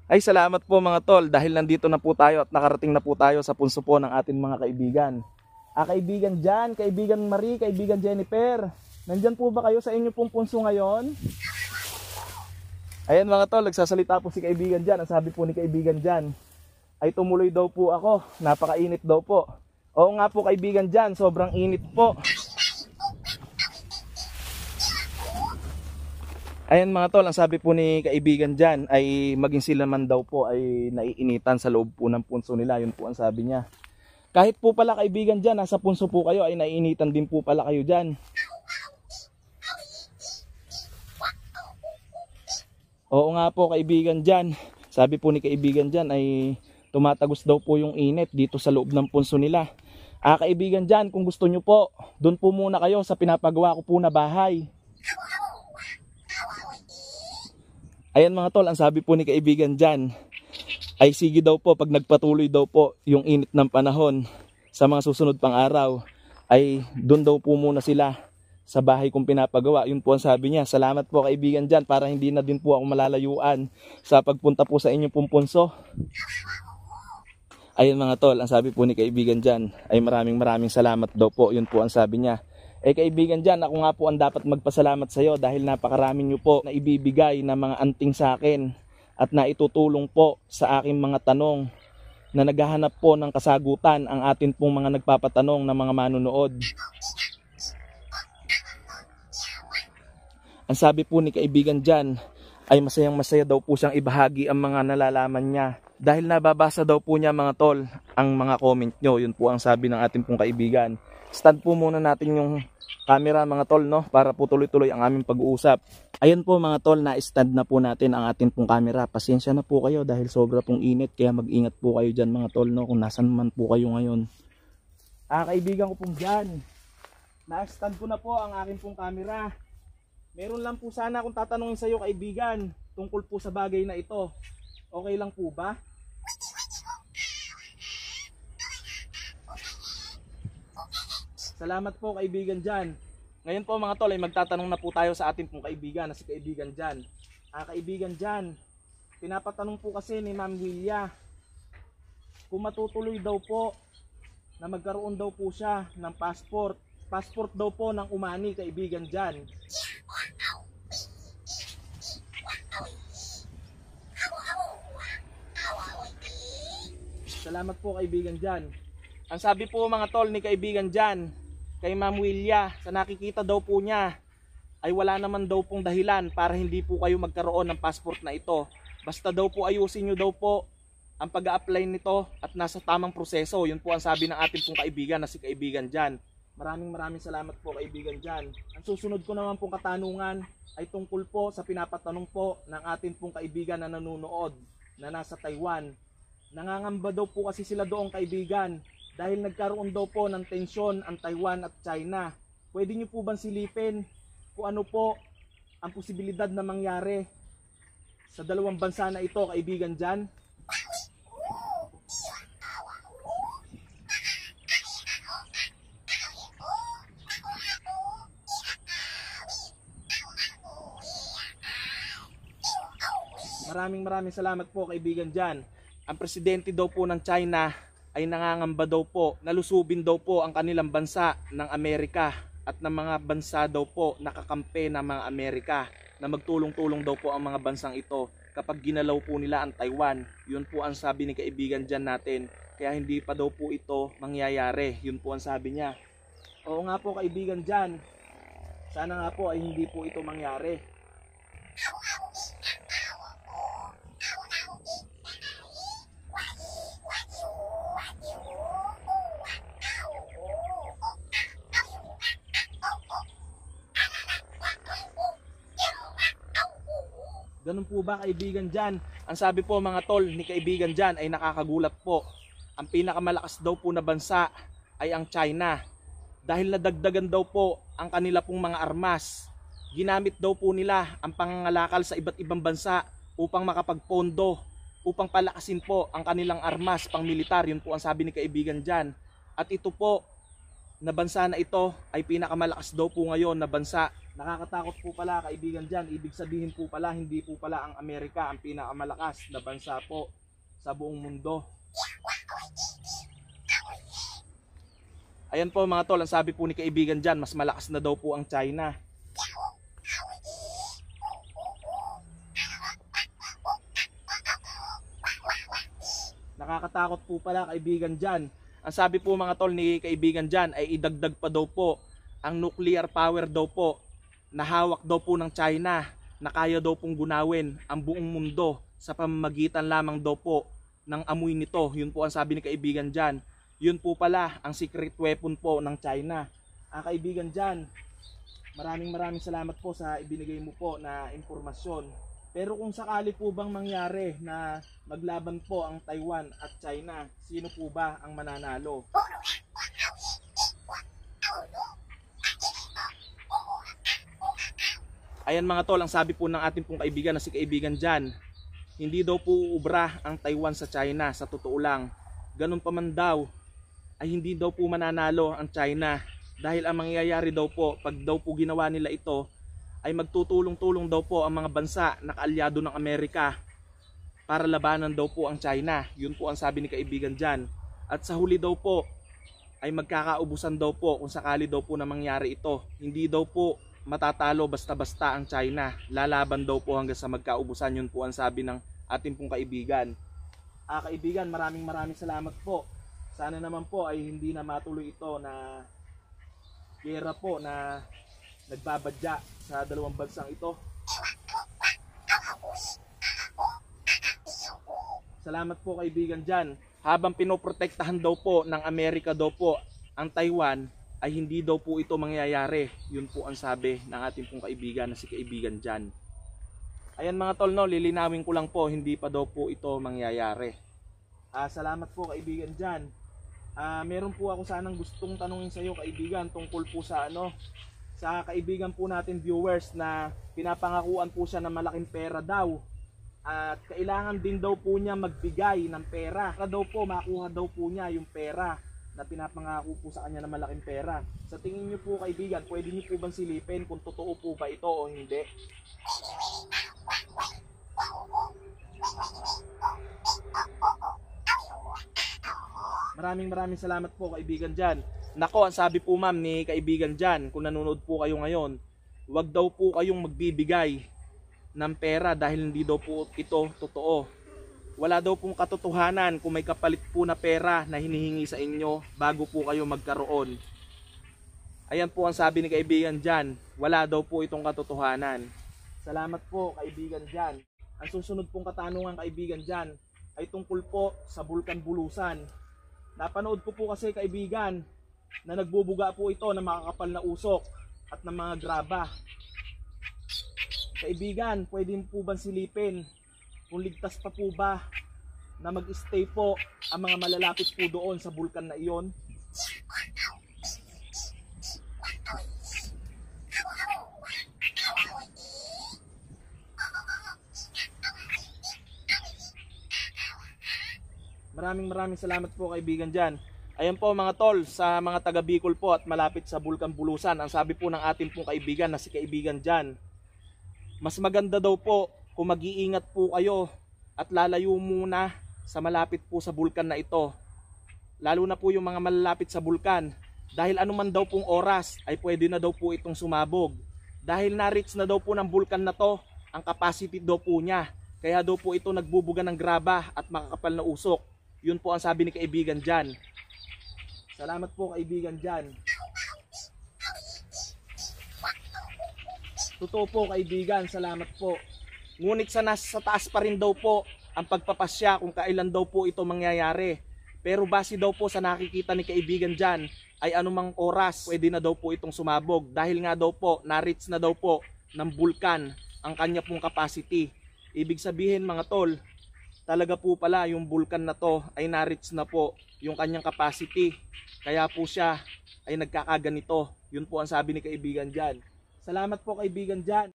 Ay salamat po mga tol dahil nandito na po tayo at nakarating na po tayo sa punso po ng ating mga kaibigan. Kaibigan Jan, kaibigan Marie, kaibigan Jennifer, nandyan po ba kayo sa inyo pong punso ngayon? Ayan mga tol, nagsasalita po si kaibigan Jan. Ang sabi po ni kaibigan Jan ay tumuloy daw po ako, napakainit daw po. Oo nga po kaibigan Jan, sobrang init po. Ayan mga tol, ang sabi po ni kaibigan Jan ay maging sila man daw po ay naiinitan sa loob po ng punso nila. Yun po ang sabi niya. Kahit po pala kaibigan Jan, nasa punso po kayo ay naiinitan din po pala kayo dyan. Oo nga po kaibigan Jan, sabi po ni kaibigan Jan ay tumatagos daw po yung init dito sa loob ng punso nila. Kaibigan Jan, kung gusto nyo po, doon po muna kayo sa pinapagawa ko po na bahay. Ayan mga tol, ang sabi po ni kaibigan Jan ay sige daw po pag nagpatuloy daw po yung init ng panahon sa mga susunod pang araw ay doon daw po muna sila sa bahay kong pinapagawa. Yun po ang sabi niya. Salamat po kaibigan Jan para hindi na din po ako malalayuan sa pagpunta po sa inyong punso. Ayun mga tol, ang sabi po ni kaibigan Jan ay maraming salamat daw po. Yun po ang sabi niya. Kaibigan Jan, ako nga po ang dapat magpasalamat sa iyo dahil napakarami niyo po na ibibigay na mga anting sa akin at naitutulong po sa aking mga tanong na naghahanap po ng kasagutan ang atin pong mga nagpapatanong na mga manunood. Ang sabi po ni kaibigan Jan ay masaya daw po siyang ibahagi ang mga nalalaman niya dahil nababasa daw po niya mga tol ang mga comment nyo. Yun po ang sabi ng ating pong kaibigan. Stand po muna natin yung camera mga tol, no, para po tuloy-tuloy ang aming pag-uusap. Ayun po mga tol, na-stand na po natin ang ating pong camera. Pasensya na po kayo dahil sobra pong init, kaya mag-ingat po kayo dyan mga tol, no, kung nasan man po kayo ngayon. Kaibigan ko pong dyan, na-stand ko na po ang aking pong camera. Meron lang po sana akong tatanungin sa iyo kaibigan tungkol po sa bagay na ito. Okay lang po ba? Salamat po kaibigan Jan. Ngayon po mga tol ay magtatanong na po tayo sa ating pong kaibigan na si kaibigan Jan. Kaibigan Jan, pinapatanong po kasi ni Ma'am Lilia kung matutuloy daw po na magkaroon daw po siya ng passport. Passport daw po ng umani kaibigan Jan. Salamat po kaibigan Jan. Ang sabi po mga tol ni kaibigan Jan kay Ma'am Willia, sa nakikita daw po niya ay wala naman daw pong dahilan para hindi po kayo magkaroon ng passport na ito. Basta daw po ayusin nyo daw po ang pag-a-apply nito at nasa tamang proseso. Yun po ang sabi ng ating pong kaibigan na si kaibigan Jan. Maraming salamat po kaibigan Jan. Ang susunod ko naman pong katanungan ay tungkol po sa pinapatanong po ng ating pong kaibigan na nanonood na nasa Taiwan. Nangangamba daw po kasi sila doong kaibigan dahil nagkaroon daw po ng tensyon ang Taiwan at China. Pwede nyo po bang silipin kung ano po ang posibilidad na mangyari sa dalawang bansa na ito kaibigan Jan? Maraming salamat po kaibigan Jan. Ang presidente daw po ng China ay nangangamba daw po, nalusubin daw po ang kanilang bansa ng Amerika at ng mga bansa daw po nakakampi ng mga Amerika na magtulong-tulong daw po ang mga bansang ito kapag ginalaw po nila ang Taiwan. Yun po ang sabi ni kaibigan Jan natin, kaya hindi pa daw po ito mangyayari. Yun po ang sabi niya. Oo nga po kaibigan Jan, sana nga po ay hindi po ito mangyari. Ganun po ba kaibigan Jan? Ang sabi po mga tol ni kaibigan Jan ay nakakagulat po. Ang pinakamalakas daw po na bansa ay ang China. Dahil nadagdagan daw po ang kanila pong mga armas. Ginamit daw po nila ang pangangalakal sa iba't ibang bansa upang makapagpondo, upang palakasin po ang kanilang armas pang militar. Yun po ang sabi ni kaibigan Jan. At ito po na bansa na ito ay pinakamalakas daw po ngayon na bansa. Nakakatakot po pala kaibigan dyan. Ibig sabihin po pala, hindi po pala ang Amerika ang pinakamalakas na bansa po sa buong mundo. Ayan po mga tol, ang sabi po ni kaibigan dyan, mas malakas na daw po ang China. Nakakatakot po pala kaibigan dyan. Ang sabi po mga tol ni kaibigan dyan ay idagdag pa daw po ang nuclear power daw po na hawak daw po ng China, na kaya daw pong gunawin ang buong mundo sa pamamagitan lamang daw po ng amoy nito. Yun po ang sabi ni kaibigan dyan. Yun po pala ang secret weapon po ng China. Kaibigan dyan, maraming salamat po sa ibinigay mo po na impormasyon. Pero kung sakali po bang mangyari na maglaban po ang Taiwan at China, sino po ba ang mananalo? Ayan mga tol, ang sabi po ng ating pong kaibigan na si kaibigan dyan, hindi daw po uubra ang Taiwan sa China, sa totoo lang. Ganun pa man daw, ay hindi daw po mananalo ang China. Dahil ang mangyayari daw po, pag daw po ginawa nila ito, ay magtutulong-tulong daw po ang mga bansa na kaalyado ng Amerika para labanan daw po ang China. Yun po ang sabi ni kaibigan dyan. At sa huli daw po, ay magkakaubusan daw po kung sakali daw po na mangyari ito. Hindi daw po matatalo basta-basta ang China. Lalaban daw po hanggang sa magkaubusan. Yun po ang sabi ng ating pong kaibigan. Kaibigan, maraming salamat po. Sana naman po ay hindi na matuloy ito na gera po na nagbabadya sa dalawang bansang ito. Salamat po kaibigan dyan. Habang pinoprotektahan daw po ng Amerika daw po ang Taiwan, ay hindi daw po ito mangyayari. Yun po ang sabi ng ating pong kaibigan na si kaibigan dyan. Ayan mga tol, no, lilinawin ko lang po, hindi pa daw po ito mangyayari. Salamat po kaibigan dyan. Meron po ako sanang gustong tanungin sa iyo kaibigan tungkol po sa sa kaibigan po natin viewers na pinapangakuan po siya ng malaking pera daw. At kailangan din daw po niya magbigay ng pera. Para daw po makuha daw po niya yung pera na pinapangako po sa kanya ng malaking pera. Sa tingin niyo po kaibigan, pwede niyo po bang silipin kung totoo po ba ito o hindi? Maraming salamat po kaibigan dyan. Nako, ang sabi po ma'am ni kaibigan dyan, kung nanonood po kayo ngayon, huwag daw po kayong magbibigay ng pera dahil hindi daw po ito totoo. Wala daw pong katotohanan kung may kapalit po na pera na hinihingi sa inyo bago po kayo magkaroon. Ayan po ang sabi ni kaibigan dyan, wala daw po itong katotohanan. Salamat po kaibigan dyan. Ang susunod pong katanungan kaibigan dyan ay tungkol po sa Bulkan Bulusan. Napanood ko po kasi kaibigan na nagbubuga po ito ng makakapal na usok at ng mga graba. Kaibigan, pwede po bang silipin kung ligtas pa po ba na mag-stay po ang mga malalapit po doon sa bulkan na iyon? Maraming salamat po kaibigan dyan. Ayan po mga tol, sa mga taga Bicol po at malapit sa Bulkan Bulusan, ang sabi po ng ating pong kaibigan na si kaibigan dyan, mas maganda daw po kung mag-iingat po kayo at lalayo muna sa malapit po sa bulkan na ito. Lalo na po yung mga malalapit sa bulkan. Dahil anuman daw pong oras ay pwede na daw po itong sumabog. Dahil na-reach na daw po ng bulkan na to ang capacity daw po niya. Kaya daw po ito nagbubuga ng graba at makakapal na usok. Yun po ang sabi ni kaibigan dyan. Salamat po kaibigan dyan. Totoo po kaibigan, salamat po. Ngunit sa nasa taas pa rin daw po ang pagpapasya kung kailan daw po ito mangyayari. Pero base daw po sa nakikita ni kaibigan dyan, ay anumang oras pwede na daw po itong sumabog. Dahil nga daw po, na-reach na daw po ng bulkan ang kanya pong capacity. Ibig sabihin mga tol, talaga po pala yung bulkan na to ay na-reach na po yung kanyang capacity. Kaya po siya ay nagkakaganito. Yun po ang sabi ni kaibigan dyan. Salamat po kaibigan dyan.